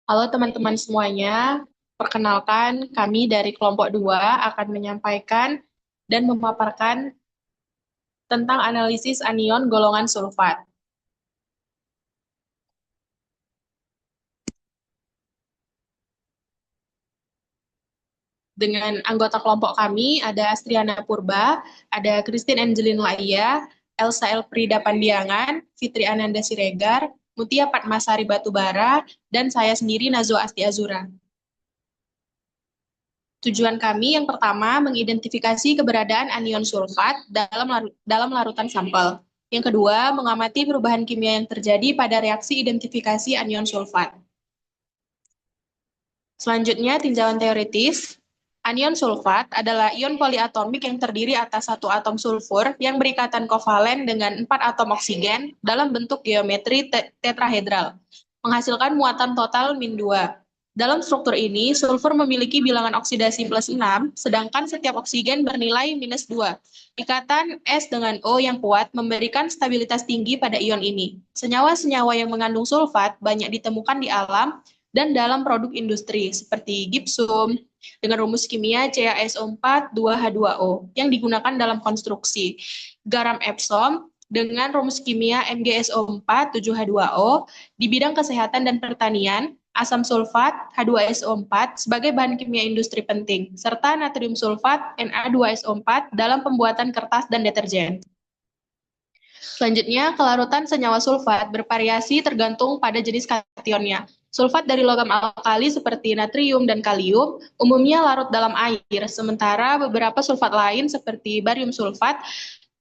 Halo teman-teman semuanya, perkenalkan kami dari kelompok 2 akan menyampaikan dan memaparkan tentang analisis anion golongan sulfat. Dengan anggota kelompok kami ada Astriana Purba, ada Christine Angelin Laia, Elsa Elfrida Pandiangan, Fitri Ananda Siregar, Mutia Patmasari Batubara, dan saya sendiri Nazwa Asti Azura. Tujuan kami yang pertama mengidentifikasi keberadaan anion sulfat dalam larutan sampel. Yang kedua, mengamati perubahan kimia yang terjadi pada reaksi identifikasi anion sulfat. Selanjutnya, tinjauan teoritis. Anion sulfat adalah ion poliatomik yang terdiri atas satu atom sulfur yang berikatan kovalen dengan 4 atom oksigen dalam bentuk geometri tetrahedral, menghasilkan muatan total -2. Dalam struktur ini, sulfur memiliki bilangan oksidasi +6, sedangkan setiap oksigen bernilai -2. Ikatan S dengan O yang kuat memberikan stabilitas tinggi pada ion ini. Senyawa-senyawa yang mengandung sulfat banyak ditemukan di alam dan dalam produk industri seperti gipsum dengan rumus kimia CaSO4 2H2O yang digunakan dalam konstruksi, garam Epsom dengan rumus kimia MgSO4 7H2O di bidang kesehatan dan pertanian, asam sulfat H2SO4 sebagai bahan kimia industri penting, serta natrium sulfat Na2SO4 dalam pembuatan kertas dan deterjen. Selanjutnya, kelarutan senyawa sulfat bervariasi tergantung pada jenis kationnya. Sulfat dari logam alkali seperti natrium dan kalium umumnya larut dalam air, sementara beberapa sulfat lain seperti barium sulfat,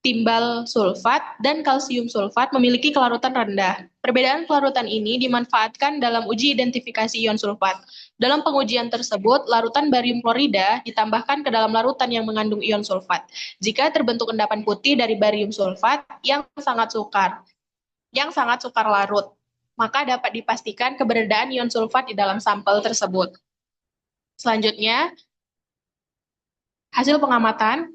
timbal sulfat, dan kalsium sulfat memiliki kelarutan rendah. Perbedaan kelarutan ini dimanfaatkan dalam uji identifikasi ion sulfat. Dalam pengujian tersebut, larutan barium klorida ditambahkan ke dalam larutan yang mengandung ion sulfat. Jika terbentuk endapan putih dari barium sulfat yang sangat sukar larut, maka dapat dipastikan keberadaan ion sulfat di dalam sampel tersebut. Selanjutnya, hasil pengamatan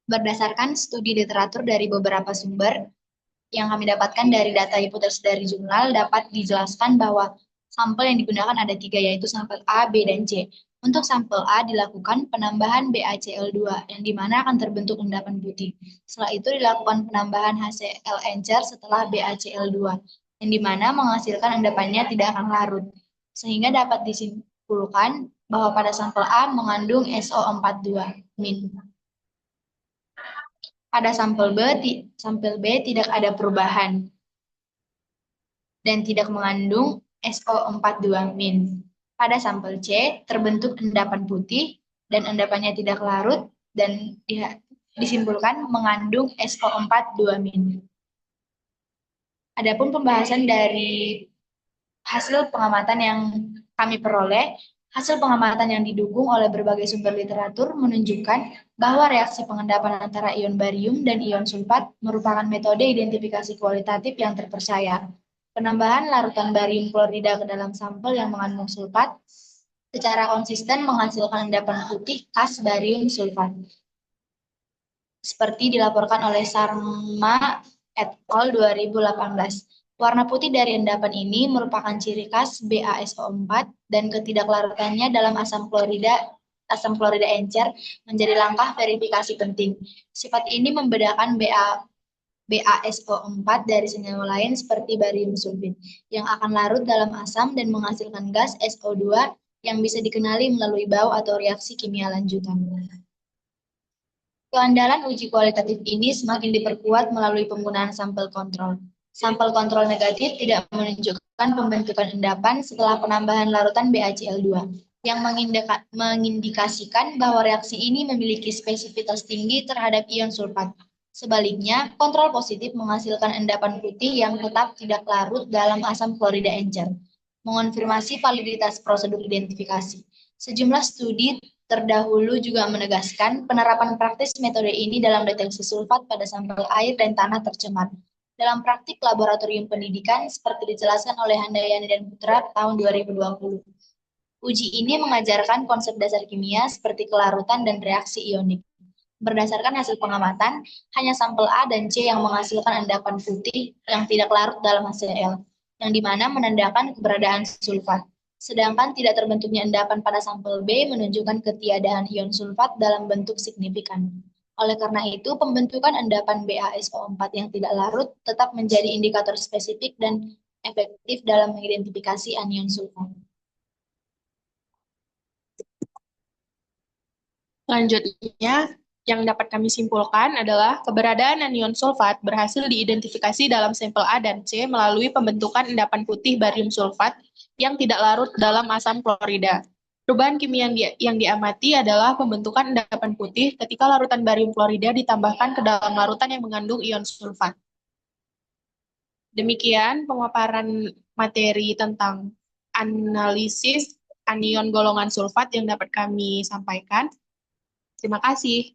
Berdasarkan studi literatur dari beberapa sumber yang kami dapatkan dari data hipotesis dari jurnal, dapat dijelaskan bahwa sampel yang digunakan ada tiga, yaitu sampel A, B, dan C. Untuk sampel A dilakukan penambahan BaCl2, yang dimana akan terbentuk endapan putih. Setelah itu dilakukan penambahan HCl encer setelah BaCl2, yang dimana menghasilkan endapannya tidak akan larut. Sehingga dapat disimpulkan bahwa pada sampel A mengandung SO42-. Pada sampel B tidak ada perubahan dan tidak mengandung SO42-. Pada sampel C terbentuk endapan putih dan endapannya tidak larut dan disimpulkan mengandung SO42-. Adapun pembahasan dari hasil pengamatan yang kami peroleh, hasil pengamatan yang didukung oleh berbagai sumber literatur menunjukkan bahwa reaksi pengendapan antara ion barium dan ion sulfat merupakan metode identifikasi kualitatif yang terpercaya. Penambahan larutan barium klorida ke dalam sampel yang mengandung sulfat secara konsisten menghasilkan endapan putih khas barium sulfat, seperti dilaporkan oleh Sharma et al. 2018. Warna putih dari endapan ini merupakan ciri khas BaSO4 dan ketidaklarutannya dalam asam klorida encer menjadi langkah verifikasi penting. Sifat ini membedakan BaSO4 dari senyawa lain seperti barium sulfit yang akan larut dalam asam dan menghasilkan gas SO2 yang bisa dikenali melalui bau atau reaksi kimia lanjutan. Keandalan uji kualitatif ini semakin diperkuat melalui penggunaan sampel kontrol. Sampel kontrol negatif tidak menunjukkan pembentukan endapan setelah penambahan larutan BaCl2, yang mengindikasikan bahwa reaksi ini memiliki spesifitas tinggi terhadap ion sulfat. Sebaliknya, kontrol positif menghasilkan endapan putih yang tetap tidak larut dalam asam klorida encer, mengonfirmasi validitas prosedur identifikasi. Sejumlah studi terdahulu juga menegaskan penerapan praktis metode ini dalam deteksi sulfat pada sampel air dan tanah tercemar. Dalam praktik laboratorium pendidikan, seperti dijelaskan oleh Handayani dan Putra tahun 2020. Uji ini mengajarkan konsep dasar kimia seperti kelarutan dan reaksi ionik. Berdasarkan hasil pengamatan, hanya sampel A dan C yang menghasilkan endapan putih yang tidak larut dalam HCl, yang dimana menandakan keberadaan sulfat. Sedangkan tidak terbentuknya endapan pada sampel B menunjukkan ketiadaan ion sulfat dalam bentuk signifikan. Oleh karena itu, pembentukan endapan BaSO4 yang tidak larut tetap menjadi indikator spesifik dan efektif dalam mengidentifikasi anion sulfat. Selanjutnya, yang dapat kami simpulkan adalah keberadaan anion sulfat berhasil diidentifikasi dalam sampel A dan C melalui pembentukan endapan putih barium sulfat yang tidak larut dalam asam klorida. Perubahan kimia yang diamati adalah pembentukan endapan putih ketika larutan barium klorida ditambahkan ke dalam larutan yang mengandung ion sulfat. Demikian pemaparan materi tentang analisis anion golongan sulfat yang dapat kami sampaikan. Terima kasih.